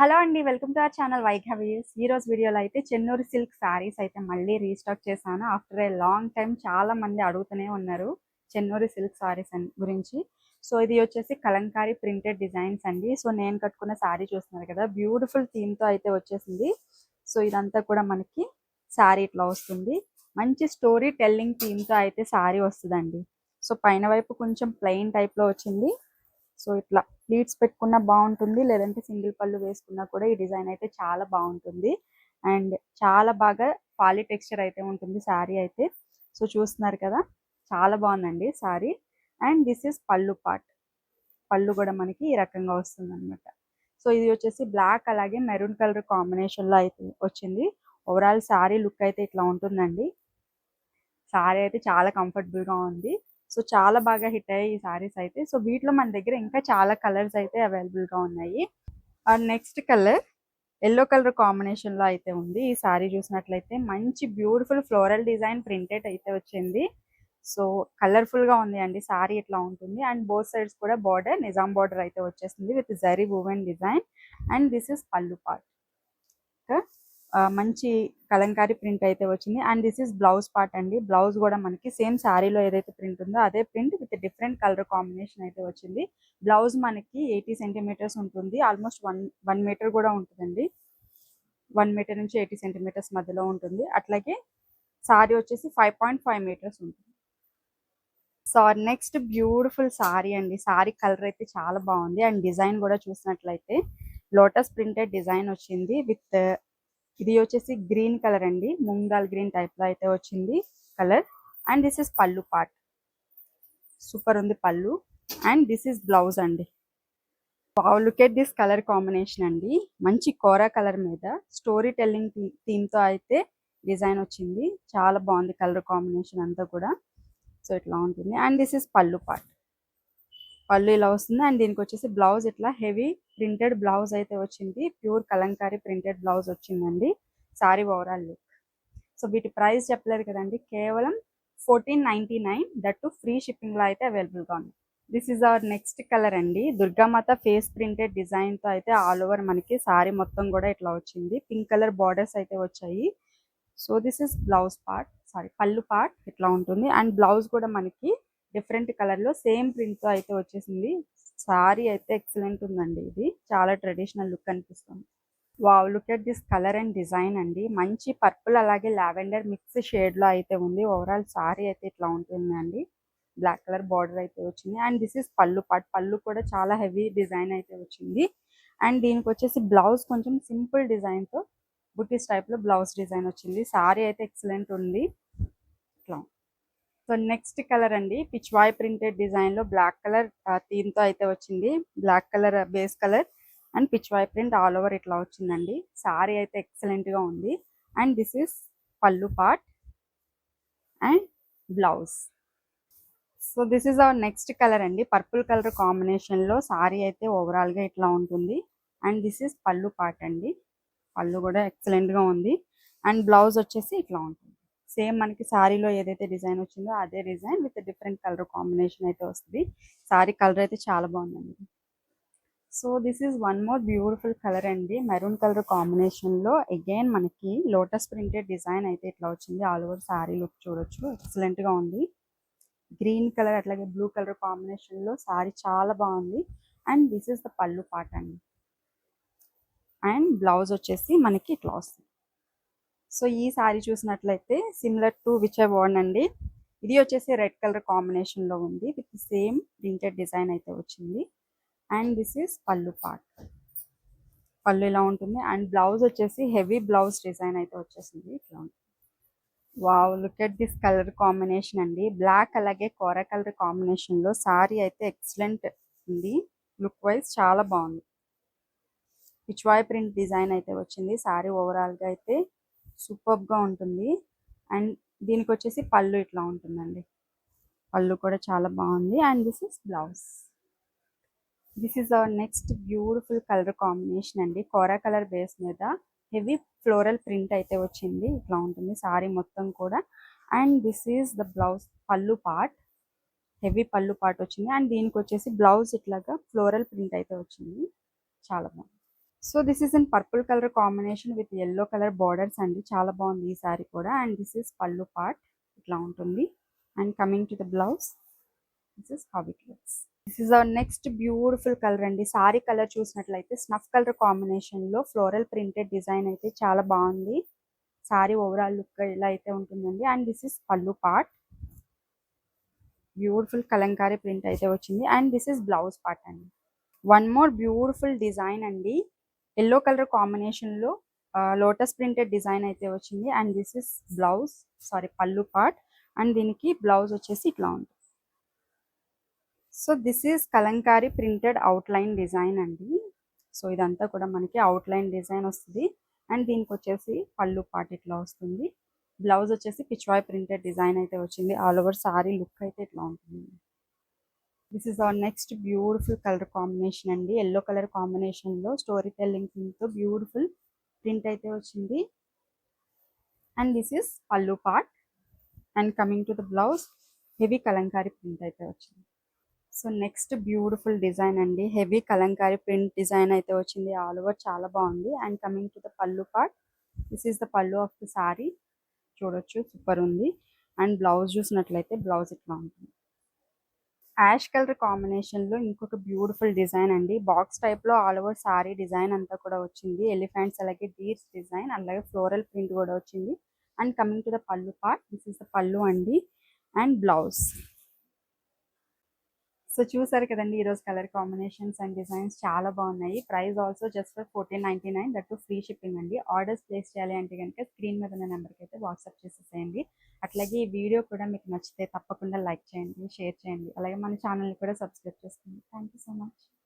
Hello అండి. Welcome to our channel వైఘవీస్. ఈరోజు వీడియోలో అయితే చెన్నూరు సిల్క్ శారీస్ అయితే మళ్ళీ రీస్టాక్ చేశాను. ఆఫ్టర్ ఏ లాంగ్ టైమ్ చాలా మంది అడుగుతూనే ఉన్నారు చెన్నూరు సిల్క్ శారీస్ గురించి. సో ఇది వచ్చేసి కలంకారీ ప్రింటెడ్ డిజైన్స్ అండి. సో నేను కట్టుకున్న శారీ చూస్తున్నారు కదా, బ్యూటిఫుల్ థీమ్తో అయితే వచ్చేసింది. సో ఇదంతా కూడా మనకి శారీ ఇట్లా వస్తుంది. మంచి స్టోరీ టెల్లింగ్ థీమ్తో అయితే శారీ వస్తుందండి. సో పైన వైపు కొంచెం ప్లెయిన్ టైప్లో వచ్చింది. సో ఇట్లా ప్లీట్స్ పెట్టుకున్నా బాగుంటుంది, లేదంటే సింగిల్ పళ్ళు వేసుకున్నా కూడా ఈ డిజైన్ అయితే చాలా బాగుంటుంది. అండ్ చాలా బాగా పాలి టెక్స్చర్ అయితే ఉంటుంది శారీ అయితే. సో చూస్తున్నారు కదా, చాలా బాగుందండి sari. And this is pallu part. పళ్ళు కూడా మనకి ఈ రకంగా వస్తుంది అనమాట. సో ఇది వచ్చేసి బ్లాక్ అలాగే మెరూన్ కలర్ కాంబినేషన్లో అయితే వచ్చింది. ఓవరాల్ శారీ లుక్ అయితే ఇట్లా ఉంటుందండి. శారీ అయితే చాలా కంఫర్టబుల్గా ఉంది. సో చాలా బాగా హిట్ అయ్యాయి ఈ శారీస్ అయితే. సో వీటిలో మన దగ్గర ఇంకా చాలా కలర్స్ అయితే అవైలబుల్గా ఉన్నాయి. నెక్స్ట్ కలర్ ఎల్లో కలర్ కాంబినేషన్లో అయితే ఉంది. ఈ శారీ చూసినట్లయితే మంచి బ్యూటిఫుల్ ఫ్లోరల్ డిజైన్ ప్రింటెడ్ అయితే వచ్చింది. సో కలర్ఫుల్గా ఉంది అండి. శారీ ఇట్లా ఉంటుంది. అండ్ బోత్ సైడ్స్ కూడా బార్డర్ నిజాం బార్డర్ అయితే వచ్చేసింది with zari woven design. And this is pallu part. మంచి కలంకారీ ప్రింట్ అయితే వచ్చింది. And this is blouse part అండి. బ్లౌజ్ కూడా మనకి సేమ్ శారీలో ఏదైతే ప్రింట్ ఉందో అదే print with different colour combination అయితే వచ్చింది. బ్లౌజ్ మనకి 80 సెంటీమీటర్స్ ఉంటుంది. ఆల్మోస్ట్ వన్ మీటర్ కూడా ఉంటుందండి. 1 మీటర్ నుంచి 80 సెంటీమీటర్స్ మధ్యలో ఉంటుంది. అట్లాగే శారీ వచ్చేసి 5.5 మీటర్స్ ఉంటుంది. సో నెక్స్ట్ బ్యూటిఫుల్ శారీ అండి. శారీ కలర్ అయితే చాలా బాగుంది. అండ్ డిజైన్ కూడా చూసినట్లయితే లోటస్ ప్రింటెడ్ డిజైన్ వచ్చింది విత్, ఇది వచ్చేసి గ్రీన్ కలర్ అండి. ముంగాల్ గ్రీన్ టైప్ లో అయితే వచ్చింది colour. And this is pallu part. Super ఉంది పళ్ళు. అండ్ దిస్ ఇస్ బ్లౌజ్ అండి. Look at this colour combination అండి. మంచి కోరా కలర్ మీద స్టోరీ టెల్లింగ్ థీమ్ తో అయితే డిజైన్ వచ్చింది. చాలా బాగుంది కలర్ కాంబినేషన్ అంతా కూడా. సో ఇట్లా ఉంటుంది. And this is pallu part. పళ్ళు ఇలా వస్తుంది. అండ్ దీనికి వచ్చేసి బ్లౌజ్ ఇట్లా హెవీ ప్రింటెడ్ బ్లౌజ్ అయితే వచ్చింది. ప్యూర్ కలంకారీ ప్రింటెడ్ బ్లౌజ్ వచ్చిందండి. Sorry overall look. సో వీటి ప్రైస్ చెప్పలేదు కదండి, కేవలం 1499, దట్ టు ఫ్రీ షిప్పింగ్ లో అయితే అవైలబుల్గా ఉంది. This is our next colour అండి. దుర్గామాత ఫేస్ ప్రింటెడ్ డిజైన్ తో అయితే ఆల్ ఓవర్ మనకి సారీ మొత్తం కూడా ఇట్లా వచ్చింది. పింక్ కలర్ బార్డర్స్ అయితే వచ్చాయి. So this is blouse part, sorry పళ్ళు పార్ట్ ఇట్లా ఉంటుంది. అండ్ బ్లౌజ్ కూడా మనకి డిఫరెంట్ కలర్ లో సేమ్ ప్రింట్ తో అయితే వచ్చేసింది. సారీ అయితే ఎక్సలెంట్ ఉందండి. ఇది చాలా ట్రెడిషనల్ లుక్ అనిపిస్తుంది. Wow, look at this colour and design అండి. మంచి పర్పుల్ అలాగే లావెండర్ మిక్స్ షేడ్ లో అయితే ఉంది. ఓవరాల్ సారీ అయితే ఇట్లా ఉంటుందండి. బ్లాక్ కలర్ బార్డర్ అయితే వచ్చింది. And this is pallu part. పళ్ళు కూడా చాలా హెవీ డిజైన్ అయితే వచ్చింది. అండ్ దీనికి వచ్చేసి బ్లౌజ్ కొంచెం సింపుల్ డిజైన్ తో బుటీస్ టైప్ లో బ్లౌజ్ డిజైన్ వచ్చింది. సారీ అయితే ఎక్సలెంట్ ఉంది ఇట్లా. సో నెక్స్ట్ కలర్ అండి, పిచ్వాయ్ ప్రింటెడ్ డిజైన్ లో బ్లాక్ కలర్ థీమ్ తో అయితే వచ్చింది. Black colour base colour and Pichwai print all over ఇట్లా వచ్చిందండి. సారీ అయితే ఎక్సలెంట్ గా ఉంది. And this is pallu part and blouse. So this is our next colour అండి. పర్పుల్ కలర్ కాంబినేషన్ లో సారీ అయితే ఓవరాల్ గా ఇట్లా ఉంటుంది. And this is pallu part అండి. పళ్ళు కూడా ఎక్సలెంట్ గా ఉంది. అండ్ బ్లౌజ్ వచ్చేసి ఇట్లా ఉంటుంది. సేమ్ మనకి శారీలో ఏదైతే డిజైన్ వచ్చిందో అదే design with different colour combination అయితే వస్తుంది. శారీ కలర్ అయితే చాలా బాగుందండి. So this is one more beautiful colour అండి. మెరూన్ కలర్ కాంబినేషన్ లో అగైన్ మనకి లోటస్ ప్రింటెడ్ డిజైన్ అయితే ఇట్లా వచ్చింది. ఆల్ ఓవర్ శారీ లుక్ చూడొచ్చు, ఎక్సలెంట్ గా ఉంది. గ్రీన్ కలర్ అట్లాగే బ్లూ కలర్ కాంబినేషన్ లో శారీ చాలా బాగుంది. అండ్ దిస్ ఇస్ ద పళ్ళు పార్ట్ అండి. అండ్ బ్లౌజ్ వచ్చేసి మనకి ఇట్లా వస్తుంది. సో ఈ శారీ చూసినట్లయితే similar to which I worn అండి. ఇది వచ్చేసి రెడ్ కలర్ కాంబినేషన్ లో ఉంది విత్ సేమ్ ప్రింటెడ్ డిజైన్ అయితే వచ్చింది. And this is pallu part. పళ్ళు ఇలా ఉంటుంది. అండ్ బ్లౌజ్ వచ్చేసి హెవీ బ్లౌజ్ డిజైన్ అయితే వచ్చేసింది ఇట్లా ఉంటుంది. Wow, look at this colour combination అండి. బ్లాక్ అలాగే కోరా కలర్ కాంబినేషన్ లో సారీ అయితే ఎక్సలెంట్ ఉంది. లుక్ వైజ్ చాలా బాగుంది. పిచ్వాయ్ ప్రింట్ డిజైన్ అయితే వచ్చింది. సారీ ఓవరాల్ గా అయితే సూపర్ గా ఉంటుంది. అండ్ దీనికి వచ్చేసి పళ్ళు ఇట్లా ఉంటుందండి. పళ్ళు కూడా చాలా బాగుంది. And this is blouse. This is our next beautiful colour combination అండి. కోరా కలర్ బేస్ మీద హెవీ ఫ్లోరల్ ప్రింట్ అయితే వచ్చింది. ఇట్లా ఉంటుంది సారీ మొత్తం కూడా. And this is the blouse. పళ్ళు పార్ట్, హెవీ పళ్ళు పార్ట్ వచ్చింది. అండ్ దీనికి వచ్చేసి బ్లౌజ్ ఇట్లాగా ఫ్లోరల్ ప్రింట్ అయితే వచ్చింది. చాలా బాగుంది. So this is in purple colour combination with yellow colour borders అండి. చాలా బాగుంది ఈ సారీ కూడా. అండ్ దిస్ ఈస్ పళ్ళు పార్ట్, ఇట్లా ఉంటుంది. And coming to the blouse, this is how it looks. This is our next beautiful colour అండి. Sorry colour చూసినట్లయితే స్నఫ్ కలర్ కాంబినేషన్ లో ఫ్లోరల్ ప్రింటెడ్ డిజైన్ అయితే చాలా బాగుంది. సారీ ఓవరాల్ లుక్ ఇలా అయితే ఉంటుందండి. And this is pallu part, beautiful Kalamkari print అయితే వచ్చింది. And this is blouse part అండి. వన్ మోర్ బ్యూటిఫుల్ డిజైన్ అండి. ఎల్లో కలర్ కాంబినేషన్ లో లోటస్ ప్రింటెడ్ డిజైన్ అయితే వచ్చింది. And this is blouse, sorry పళ్ళు పార్ట్. అండ్ దీనికి బ్లౌజ్ వచ్చేసి ఇట్లా ఉంటుంది. So this is Kalamkari printed outline design అండి. సో ఇదంతా కూడా మనకి అవుట్లైన్ డిజైన్ వస్తుంది. అండ్ దీనికి వచ్చేసి పళ్ళు పార్ట్ ఇట్లా వస్తుంది. బ్లౌజ్ వచ్చేసి పిచ్వాయ్ ప్రింటెడ్ డిజైన్ అయితే వచ్చింది. ఆల్ ఓవర్ సారీ లుక్ అయితే ఇట్లా ఉంటుంది. This is our next beautiful colour combination అండి. ఎల్లో కలర్ కాంబినేషన్ లో స్టోరీ టెల్లింగ్ తో బ్యూటిఫుల్ ప్రింట్ అయితే వచ్చింది. And this is pallu part. And coming to the blouse, heavy Kalamkari print అయితే వచ్చింది. సో నెక్స్ట్ బ్యూటిఫుల్ డిజైన్ అండి. హెవీ కలంకారీ ప్రింట్ డిజైన్ అయితే వచ్చింది. ఆల్ ఓవర్ చాలా బాగుంది. అండ్ కమింగ్ టు ద పళ్ళు పార్ట్, దిస్ ఈస్ ద పళ్ళు ఆఫ్ ద సారీ. చూడొచ్చు, సూపర్ ఉంది. అండ్ బ్లౌజ్ చూసినట్లయితే బ్లౌజ్ ఇట్లా ఉంటుంది. యాష్ కలర్ కాంబినేషన్ లో ఇంకొక బ్యూటిఫుల్ డిజైన్ అండి. బాక్స్ టైప్ లో ఆల్ ఓవర్ సారీ డిజైన్ అంతా కూడా వచ్చింది. ఎలిఫెంట్స్ అలాగే డీర్స్ డిజైన్ అలాగే ఫ్లోరల్ ప్రింట్ కూడా వచ్చింది. అండ్ కమింగ్ టు ద పళ్ళు పార్ట్, దిస్ ఇస్ ద పళ్ళు అండి. And blouse. సో చూసారు కదండి ఈరోజు కలర్ కాంబినేషన్స్ అండ్ డిజైన్స్ చాలా బాగున్నాయి. Price also just for 1499, that to free shipping అండి. ఆర్డర్స్ ప్లేస్ చేయాలి అంటే కనుక స్క్రీన్ మీద ఉన్న నెంబర్కి అయితే వాట్సాప్ చేసేసేయండి. అట్లాగే ఈ వీడియో కూడా మీకు నచ్చితే తప్పకుండా లైక్ చేయండి, షేర్ చేయండి. అలాగే మన ఛానల్ని కూడా సబ్స్క్రైబ్ చేసుకోండి. Thank you so much.